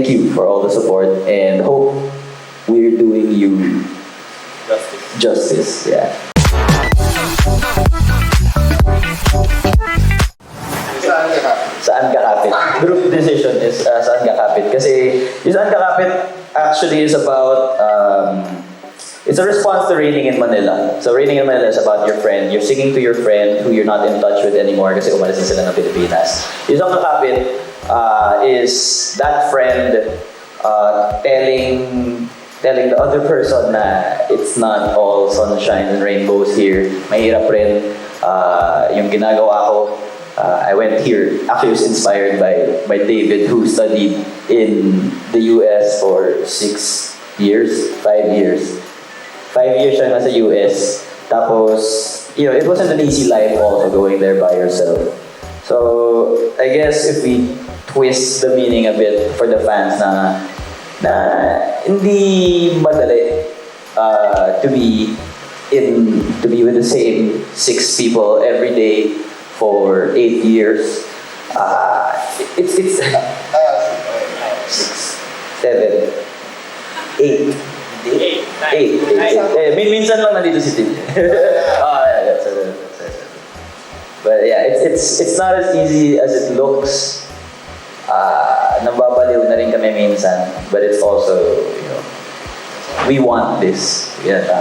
thank you for all the support and hope we're doing you justice. Yeah. Saan ka kapit? Group decision is saan ka kapit. Kasi yung saan ka kapit actually is about, it's a response to Raining in Manila. So Raining in Manila is about your friend. You're singing to your friend who you're not in touch with anymore kasi umalis na sila ng Pilipinas. Yung saan ka kapit is that friend telling the other person na it's not all sunshine and rainbows here. Mahirap rin yung ginagawa ko. I went here. Actually, I was inspired by David, who studied in the US for 5 years. 5 years siya nasa US. Tapos, it wasn't an easy life also going there by yourself. So, I guess if we twist the meaning a bit for the fans na hindi madali to be with the same 6 people every day for 8 years. It's 6, 7, 8. 8. Minsan lang nandito si Tim. But yeah, it's not as easy as it looks. Nababaliw na rin kami minsan, but it's also, we want this.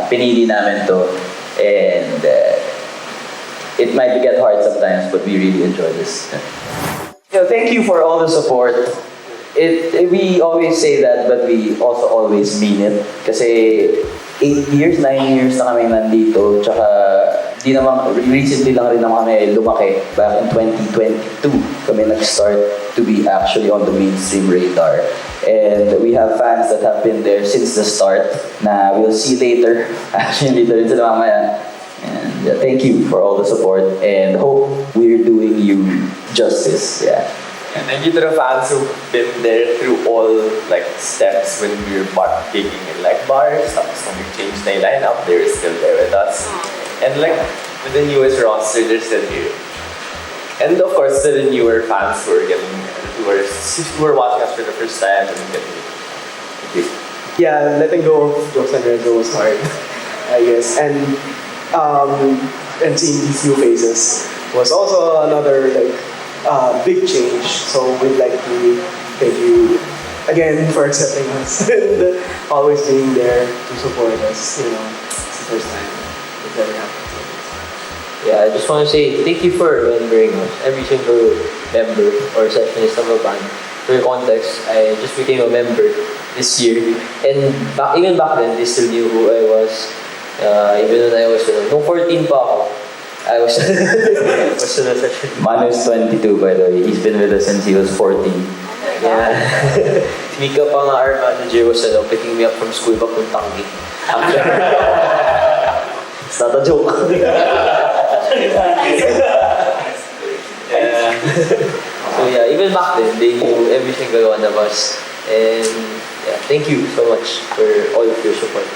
Pinili namin to, and it might get hard sometimes, but we really enjoy this. Thank you for all the support. We always say that, but we also always mean it. Kasi 9 years na kami nandito, tsaka recently lang rin naman kami lumaki. Back in 2022, kami nag-start to be actually on the mainstream radar. And we have fans that have been there since the start na we'll see later. Actually, later rin sila mamaya. And thank you for all the support and hope we're doing you justice. Yeah. And thank you to the fans who've been there through all steps when we were gigging in bars. Tapos when we changed the lineup, they were still there with us. And with the newest roster, they're still here. And of course, to the newer fans who were watching us for the first time and getting it. Yeah, letting go of Jokes and Renzo was hard, I guess. And seeing these new faces was also another big change. So we'd like to thank you again for accepting us and always being there to support us. It's the first time it's ever happened. Yeah, I just want to say thank you for remembering us, every single member or sessionist of a band. For context, I just became a member this year, and even back then, they still knew who I was. Even when I was, nung 14 pa ako, I was still a session. Manu is 22, by the way. He's been with us since he was 14. Yeah. Si Mika pa nga, our manager was picking me up from school papuntang gig. It's not a joke. So yeah, even back then, they knew every single one of us. And yeah, thank you so much for all of your support.